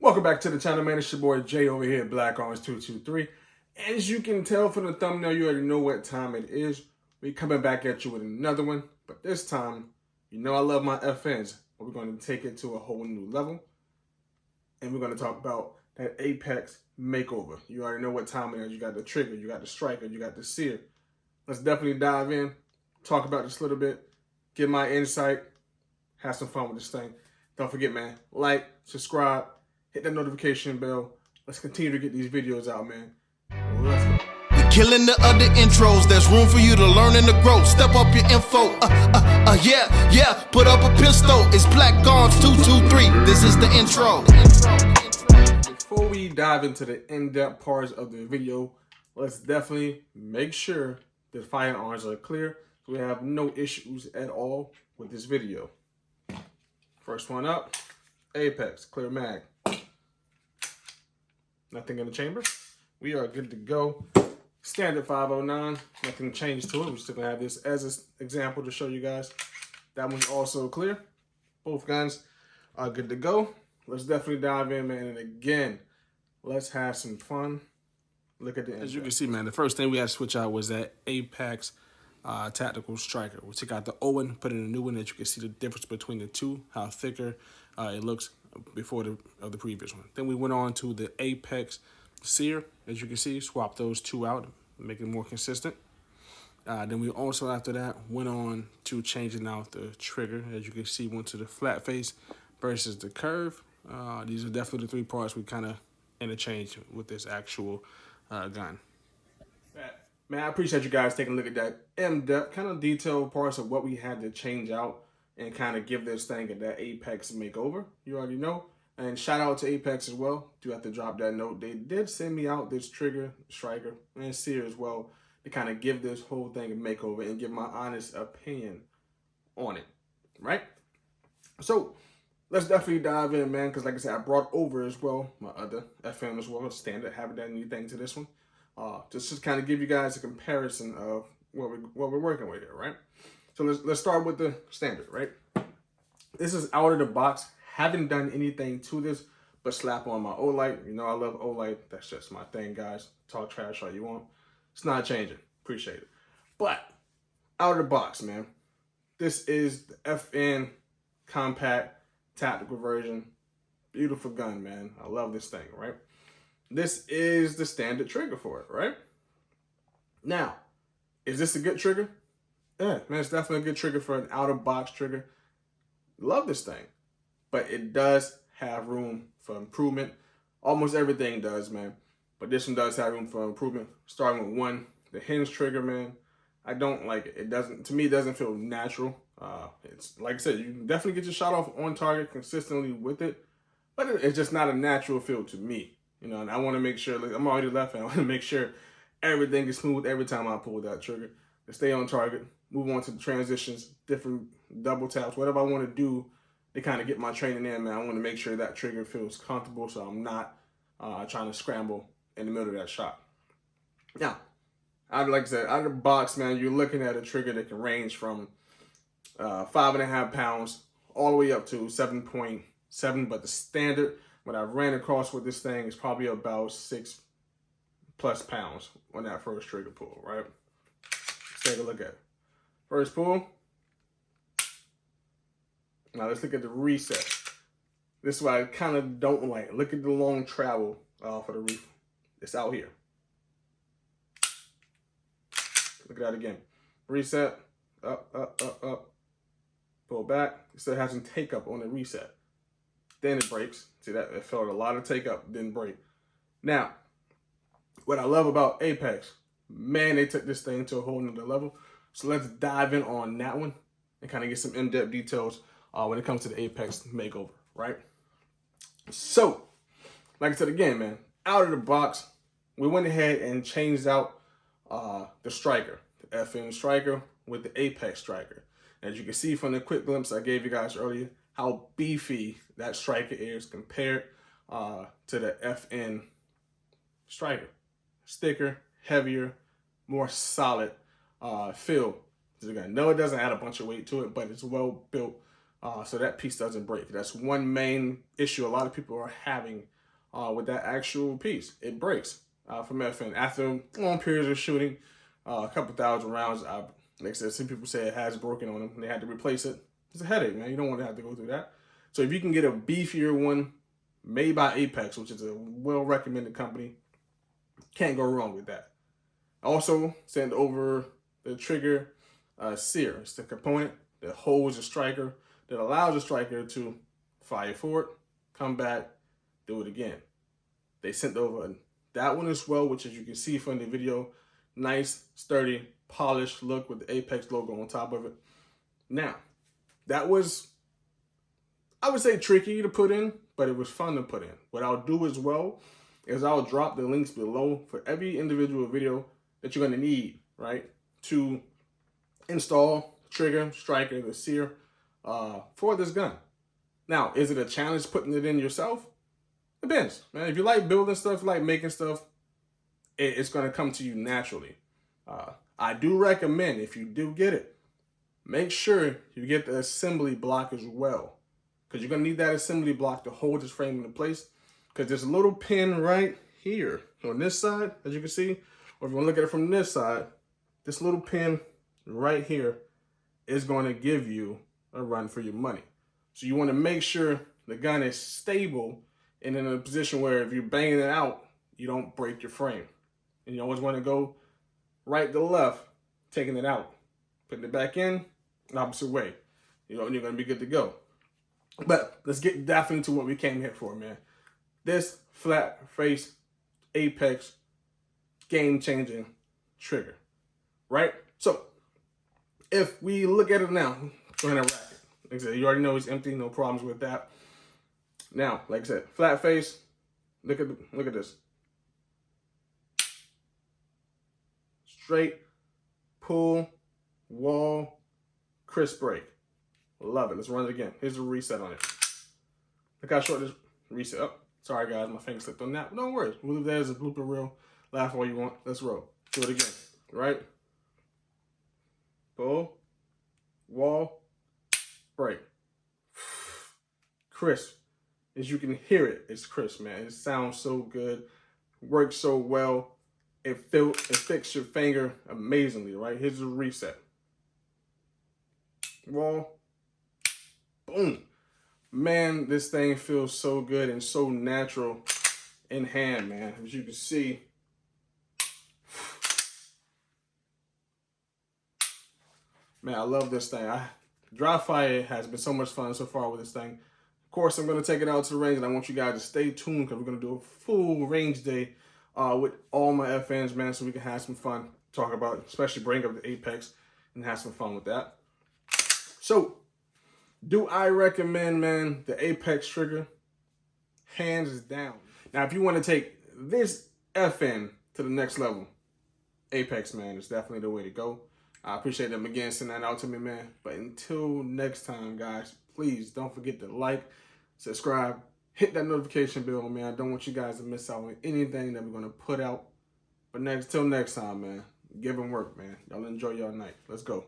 Welcome back to the channel, man. It's your boy Jay over here at Black Arms 223. As you can tell from the thumbnail, you already know what time it is. We're coming back at you with another one, but this time, you know I love my FNs, but we're going to take it to a whole new level, and we're going to talk about that Apex makeover. You already know what time it is. You got the trigger, you got the striker, you got the sear. Let's definitely dive in, talk about this a little bit, get my insight, have some fun with this thing. Don't forget, man, like, subscribe, hit that notification bell. Let's continue to get these videos out, man. Let's go. We killing the other intros. There's room for you to learn and to grow. Step up your info. Yeah. Put up a pistol. It's Black Arms 223. This is the intro. Before we dive into the in-depth parts of the video, let's definitely make sure the firearms are clear so we have no issues at all with this video. First one up, Apex, clear mag. Nothing in the chamber. We are good to go. Standard 509, nothing changed to it. We're still gonna have this as an example to show you guys. That one's also clear. Both guns are good to go. Let's definitely dive in, man. And again, let's have some fun. Look at the As you can see, man, the first thing we had to switch out was that Apex tactical striker. We took out the old one, put in a new one that you can see the difference between the two, how thicker it looks before the previous one. Then we went on to the Apex sear. As you can see, swap those two out, make it more consistent. Then we also, after that, went on to changing out the trigger. As you can see, went to the flat face versus the curve. These are definitely the three parts we kind of interchange with this actual gun. Man, I appreciate you guys taking a look at that in-depth, kind of detailed parts of what we had to change out and kind of give this thing that Apex makeover. You already know. And shout out to Apex as well. Do have to drop that note. They did send me out this trigger, striker, and sear as well to kind of give this whole thing a makeover and give my honest opinion on it, right? So let's definitely dive in, man, because like I said, I brought over as well my other FM as well, standard, haven't done anything to this one. Just kind of give you guys a comparison of what we're working with here, right? So let's start with the standard, right? This is out of the box. Haven't done anything to this but slap on my Olight. You know I love Olight. That's just my thing, guys. Talk trash all you want. It's not changing. Appreciate it. But out of the box, man. This is the FN compact tactical version. Beautiful gun, man. I love this thing, right? This is the standard trigger for it, right? Now, is this a good trigger? Yeah, man, it's definitely a good trigger for an out-of-box trigger. Love this thing. But it does have room for improvement. Almost everything does, man. But this one does have room for improvement. Starting with one, the hinge trigger, man. I don't like it. It doesn't, to me, it doesn't feel natural. It's like I said, you can definitely get your shot off on target consistently with it. But it's just not a natural feel to me. You know, and I want to make sure, like, I'm already left hand. I want to make sure everything is smooth every time I pull that trigger. To stay on target, move on to the transitions, different double taps, whatever I want to do to kind of get my training in, man. I want to make sure that trigger feels comfortable so I'm not trying to scramble in the middle of that shot. Now, like I said, out of the box, man, you're looking at a trigger that can range from 5.5 pounds all the way up to 7.7, but the standard, what I ran across with this thing is probably about 6+ pounds on that first trigger pull, right? Let's take a look at it. First pull. Now let's look at the reset. This is what I kind of don't like. Look at the long travel for the reef. It's out here. Look at that again. Reset, up. Pull back. It still has some take up on the reset. Then it breaks. See that? It felt a lot of take up, didn't break. Now, what I love about Apex, man, they took this thing to a whole nother level. So let's dive in on that one and kind of get some in-depth details when it comes to the Apex makeover, right? So, like I said again, man, out of the box, we went ahead and changed out the striker, the FN striker with the Apex striker. As you can see from the quick glimpse I gave you guys earlier, how beefy that striker is compared to the FN striker. Thicker, heavier, more solid feel to the gun. No, it doesn't add a bunch of weight to it, but it's well built so that piece doesn't break. That's one main issue a lot of people are having with that actual piece. It breaks from FN. After long periods of shooting, a couple thousand rounds, like I said, some people say it has broken on them and they had to replace it. It's a headache, man. You don't want to have to go through that. So if you can get a beefier one made by Apex, which is a well-recommended company, can't go wrong with that. Also, send over the trigger sear. It's the component that holds the striker, that allows the striker to fire forward, come back, do it again. They sent over that one as well, which as you can see from the video, nice, sturdy, polished look with the Apex logo on top of it. Now, that was, I would say, tricky to put in, but it was fun to put in. What I'll do as well is I'll drop the links below for every individual video that you're going to need, right, to install the trigger, striker, the sear for this gun. Now, is it a challenge putting it in yourself? Depends, man. If you like building stuff, like making stuff, it's going to come to you naturally. I do recommend, if you do get it, make sure you get the assembly block as well, because you're going to need that assembly block to hold this frame into place, because there's a little pin right here on this side, as you can see, or if you want to look at it from this side, this little pin right here is going to give you a run for your money. So you want to make sure the gun is stable and in a position where if you're banging it out, you don't break your frame. And you always want to go right to left, taking it out, putting it back in, the opposite way. You know, and you're going to be good to go. But let's get definitely to what we came here for, man. This flat face Apex game-changing trigger, right? So if we look at it now, go ahead and rack it. Like I said, you already know it's empty, no problems with that. Now, like I said, flat face. Look at this. Straight pull, wall, crisp break. Love it. Let's run it again. Here's a reset on it. Look how short this reset. Oh, sorry guys, my finger slipped on that. No worries. We'll leave that as a blooper reel. Laugh all you want. Let's roll. Do it again. Right? Pull, wall, break. Crisp. As you can hear it, it's crisp, man. It sounds so good. Works so well. It fits your finger amazingly, right? Here's a reset. Wall. Boom. Man, this thing feels so good and so natural in hand, man. As you can see. Man, I love this thing. Dry fire has been so much fun so far with this thing. Of course, I'm going to take it out to the range, and I want you guys to stay tuned because we're going to do a full range day with all my FNs, man, so we can have some fun, talk about, especially bring up the Apex and have some fun with that. So, do I recommend, man, the Apex trigger? Hands down. Now, if you want to take this FN to the next level, Apex, man, is definitely the way to go. I appreciate them again sending that out to me, man. But until next time, guys, please don't forget to like, subscribe, hit that notification bell, man. I don't want you guys to miss out on anything that we're going to put out. But till next time, man, give them work, man. Y'all enjoy your night. Let's go.